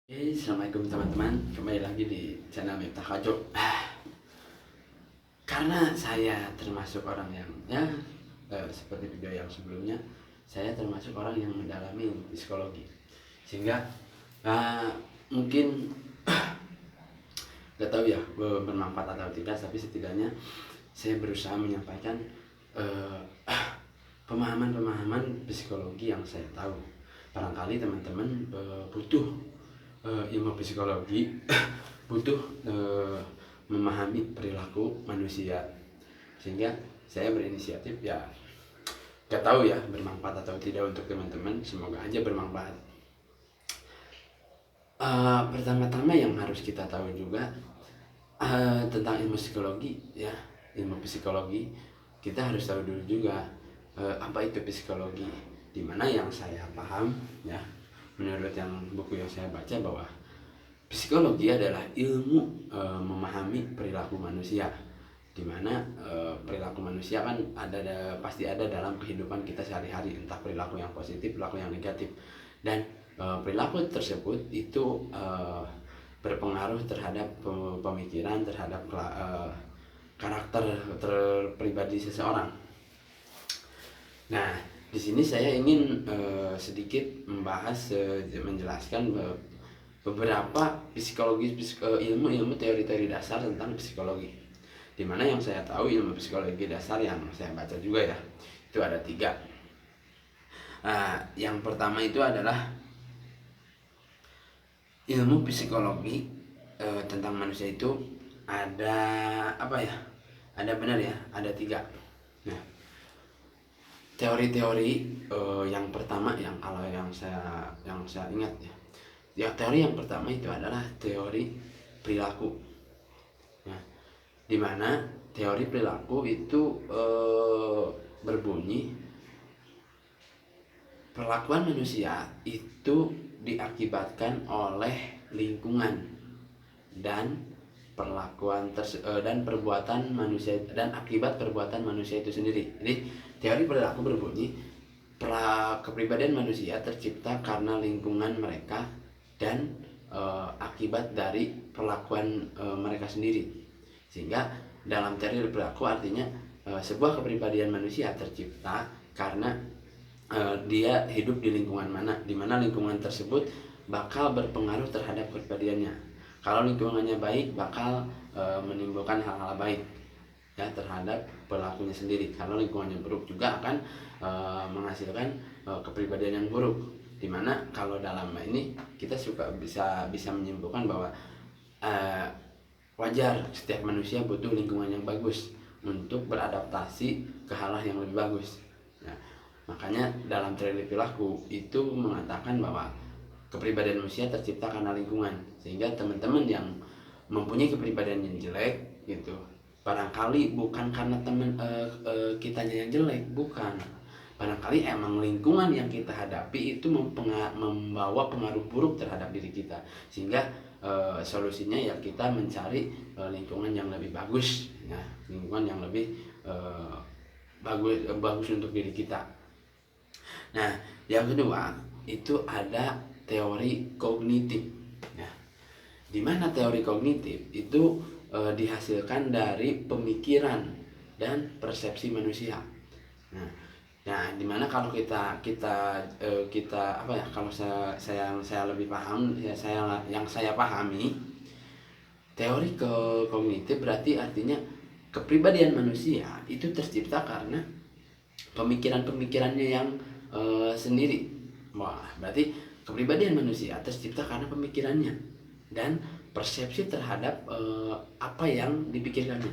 Assalamualaikum teman-teman, kembali lagi di channel Miftah Kajo. Karena saya termasuk orang yang seperti video yang sebelumnya, saya termasuk orang yang mendalami psikologi, sehingga mungkin gak tahu ya bermanfaat atau tidak, tapi setidaknya saya berusaha menyampaikan pemahaman-pemahaman psikologi yang saya tahu. Barangkali teman-teman butuh ilmu psikologi, butuh memahami perilaku manusia, sehingga saya berinisiatif ya, gak tahu ya bermanfaat atau tidak untuk teman-teman, semoga aja bermanfaat. Pertama-tama yang harus kita tahu juga tentang ilmu psikologi ya, ilmu psikologi kita harus tahu dulu juga apa itu psikologi, dimana yang saya paham ya, menurut yang buku yang saya baca, bahwa psikologi adalah ilmu memahami perilaku manusia, dimana perilaku manusia kan pasti ada dalam kehidupan kita sehari-hari, entah perilaku yang positif, perilaku yang negatif, dan perilaku tersebut itu berpengaruh terhadap pemikiran, terhadap karakter pribadi seseorang. Nah, di sini saya ingin sedikit membahas, menjelaskan beberapa ilmu teori-teori dasar tentang psikologi. Dimana yang saya tahu ilmu psikologi dasar yang saya baca juga ya, itu ada 3. Yang pertama itu adalah ilmu psikologi tentang manusia itu ada apa ya? Ada benar ya, ada 3. Nah, teori-teori yang pertama kalau yang saya ingat ya, teori yang pertama itu adalah teori perilaku. Nah, dimana teori perilaku itu berbunyi perlakuan manusia itu diakibatkan oleh lingkungan dan perbuatan manusia, dan akibat perbuatan manusia itu sendiri. Jadi teori perilaku berbunyi kepribadian manusia tercipta karena lingkungan mereka dan akibat dari perlakuan mereka sendiri. Sehingga dalam teori perilaku artinya sebuah kepribadian manusia tercipta karena dia hidup di lingkungan mana, di mana lingkungan tersebut bakal berpengaruh terhadap kepribadiannya. Kalau lingkungannya baik, bakal menimbulkan hal-hal baik ya terhadap pelakunya sendiri. Kalau lingkungannya buruk, juga akan menghasilkan kepribadian yang buruk. Dimana kalau dalam ini kita bisa menyimpulkan bahwa wajar setiap manusia butuh lingkungan yang bagus untuk beradaptasi ke hal yang lebih bagus. Nah, makanya dalam teori perilaku itu mengatakan bahwa kepribadian manusia tercipta karena lingkungan. Sehingga teman-teman yang mempunyai kepribadian yang jelek gitu, barangkali bukan karena kitanya yang jelek, bukan. Barangkali emang lingkungan yang kita hadapi itu membawa pengaruh buruk terhadap diri kita, sehingga solusinya ya kita mencari lingkungan yang lebih bagus ya, lingkungan yang lebih bagus untuk diri kita. Nah, yang kedua itu ada teori kognitif. Nah, di mana teori kognitif itu dihasilkan dari pemikiran dan persepsi manusia. Nah, dimana kalau kita apa ya? Kalau saya lebih paham ya, yang saya pahami, teori kognitif berarti artinya kepribadian manusia itu tercipta karena pemikiran-pemikirannya yang sendiri. Wah, berarti kepribadian manusia tercipta karena pemikirannya dan persepsi terhadap apa yang dipikirkannya.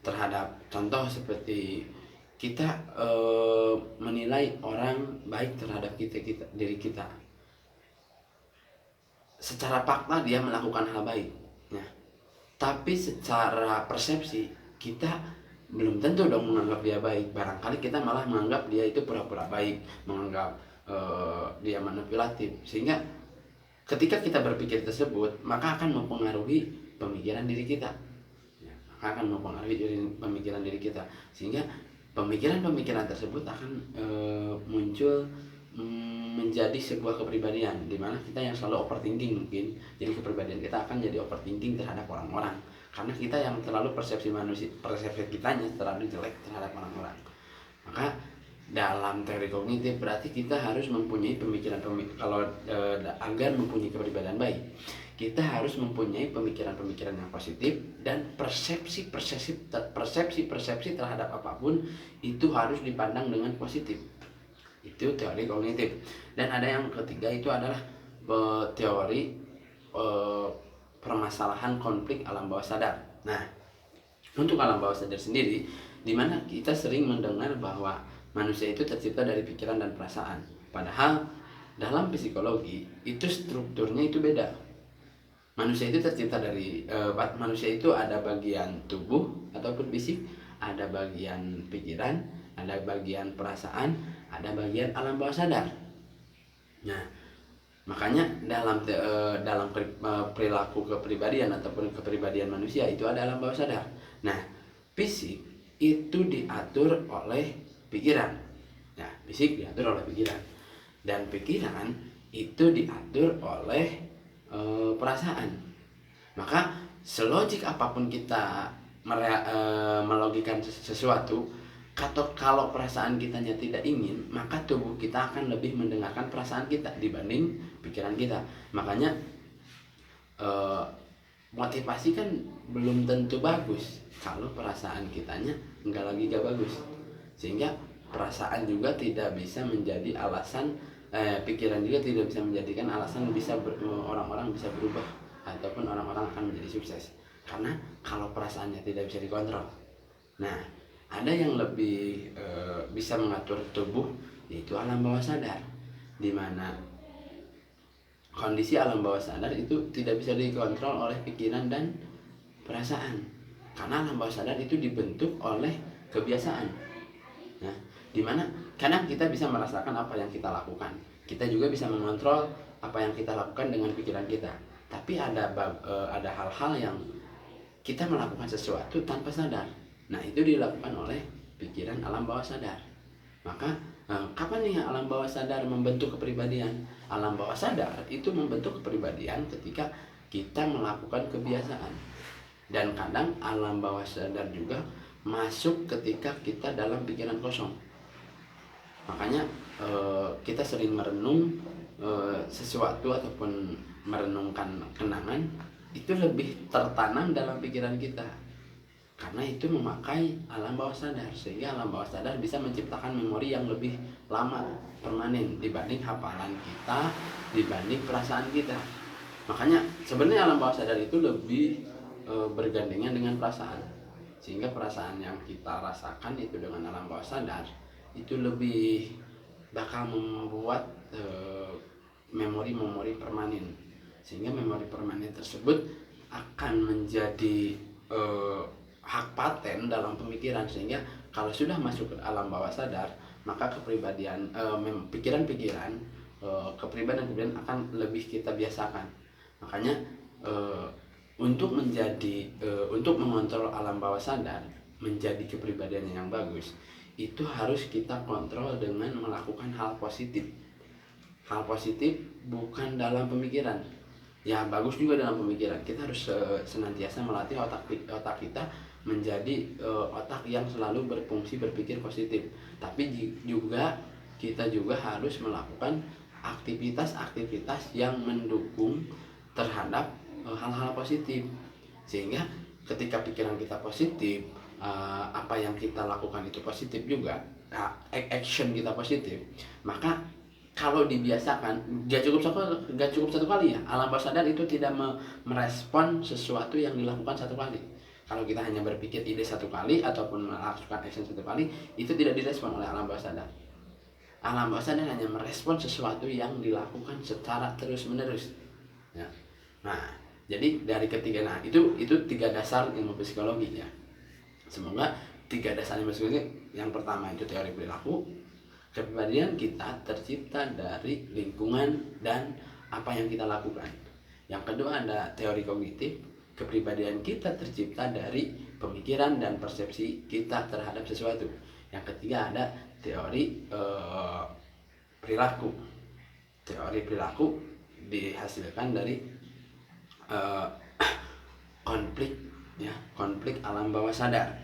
Terhadap contoh seperti kita menilai orang baik terhadap diri kita. Secara fakta dia melakukan hal baik. Nah, tapi secara persepsi kita belum tentu dong menganggap dia baik. Barangkali kita malah menganggap dia itu pura-pura baik, menganggap dia manipulatif. Sehingga ketika kita berpikir tersebut, maka akan mempengaruhi pemikiran diri kita. Sehingga pemikiran-pemikiran tersebut akan muncul menjadi sebuah kepribadian di mana kita yang selalu overthinking mungkin. Jadi kepribadian kita akan jadi overthinking terhadap orang-orang karena kita yang terlalu persepsi kitanya terlalu jelek terhadap orang-orang. Maka dalam teori kognitif berarti kita harus mempunyai agar mempunyai kepribadian baik, kita harus mempunyai pemikiran-pemikiran yang positif dan persepsi terhadap apapun itu harus dipandang dengan positif. Itu teori kognitif. Dan ada yang ketiga, itu adalah teori permasalahan konflik alam bawah sadar. Nah, untuk alam bawah sadar sendiri, di mana kita sering mendengar bahwa manusia itu tercipta dari pikiran dan perasaan. Padahal dalam psikologi itu strukturnya itu beda. Manusia itu tercipta dari manusia itu ada bagian tubuh ataupun fisik, ada bagian pikiran, ada bagian perasaan, ada bagian alam bawah sadar. Nah, makanya dalam perilaku kepribadian ataupun kepribadian manusia itu ada alam bawah sadar. Nah, fisik itu diatur oleh pikiran. Nah, fisik diatur oleh pikiran dan pikiran itu diatur oleh perasaan. Maka selogik apapun kita melogikan sesuatu, kalau perasaan kitanya tidak ingin, maka tubuh kita akan lebih mendengarkan perasaan kita dibanding pikiran kita. Makanya motivasi kan belum tentu bagus kalau perasaan kitanya enggak bagus, sehingga perasaan juga tidak bisa menjadi alasan, pikiran juga tidak bisa menjadikan alasan orang-orang bisa berubah ataupun orang-orang akan menjadi sukses, karena kalau perasaannya tidak bisa dikontrol. Nah, ada yang lebih bisa mengatur tubuh, yaitu alam bawah sadar, di mana kondisi alam bawah sadar itu tidak bisa dikontrol oleh pikiran dan perasaan, karena alam bawah sadar itu dibentuk oleh kebiasaan. Nah, dimana kadang kita bisa merasakan apa yang kita lakukan, kita juga bisa mengontrol apa yang kita lakukan dengan pikiran kita. Tapi ada hal-hal yang kita melakukan sesuatu tanpa sadar. Nah, itu dilakukan oleh pikiran alam bawah sadar. Maka kapan nih alam bawah sadar membentuk kepribadian? Alam bawah sadar itu membentuk kepribadian ketika kita melakukan kebiasaan. Dan kadang alam bawah sadar juga masuk ketika kita dalam pikiran kosong. Makanya kita sering merenung sesuatu ataupun merenungkan kenangan, itu lebih tertanam dalam pikiran kita karena itu memakai alam bawah sadar, sehingga alam bawah sadar bisa menciptakan memori yang lebih lama, permanen dibanding hafalan kita, dibanding perasaan kita. Makanya sebenarnya alam bawah sadar itu lebih bergandengan dengan perasaan, sehingga perasaan yang kita rasakan itu dengan alam bawah sadar itu lebih bakal membuat memori-memori permanen, sehingga memori permanen tersebut akan menjadi hak paten dalam pemikiran, sehingga kalau sudah masuk ke alam bawah sadar, maka kepribadian pikiran-pikiran kepribadian akan lebih kita biasakan. Makanya untuk mengontrol alam bawah sadar menjadi kepribadian yang bagus, itu harus kita kontrol dengan melakukan hal positif. Hal positif bukan dalam pemikiran, ya bagus juga dalam pemikiran. Kita harus senantiasa melatih otak kita menjadi otak yang selalu berfungsi berpikir positif. Tapi kita juga harus melakukan aktivitas-aktivitas yang mendukung terhadap hal-hal positif, sehingga ketika pikiran kita positif, apa yang kita lakukan itu positif juga, action kita positif, maka kalau dibiasakan, gak cukup satu kali ya, alam bawah sadar itu tidak merespon sesuatu yang dilakukan satu kali. Kalau kita hanya berpikir ide satu kali ataupun melakukan action satu kali, itu tidak direspon oleh alam bawah sadar. Alam bawah sadar hanya merespon sesuatu yang dilakukan secara terus menerus ya. Nah, jadi dari ketiga, itu 3 dasar ilmu psikologi ya. Semoga 3 dasar ilmu psikologi, yang pertama itu teori perilaku. Kepribadian kita tercipta dari lingkungan dan apa yang kita lakukan. Yang kedua ada teori kognitif. Kepribadian kita tercipta dari pemikiran dan persepsi kita terhadap sesuatu. Yang ketiga ada teori perilaku. teori perilaku dihasilkan dari konflik, ya, konflik alam bawah sadar.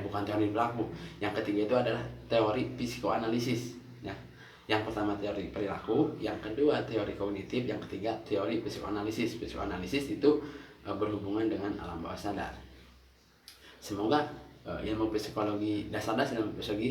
Bukan teori perilaku. Yang ketiga itu adalah teori psikoanalisis, ya. Yang pertama teori perilaku, yang kedua teori kognitif, yang ketiga teori psikoanalisis. Psikoanalisis itu berhubungan dengan alam bawah sadar. Semoga ilmu psikologi dasar ilmu psikologi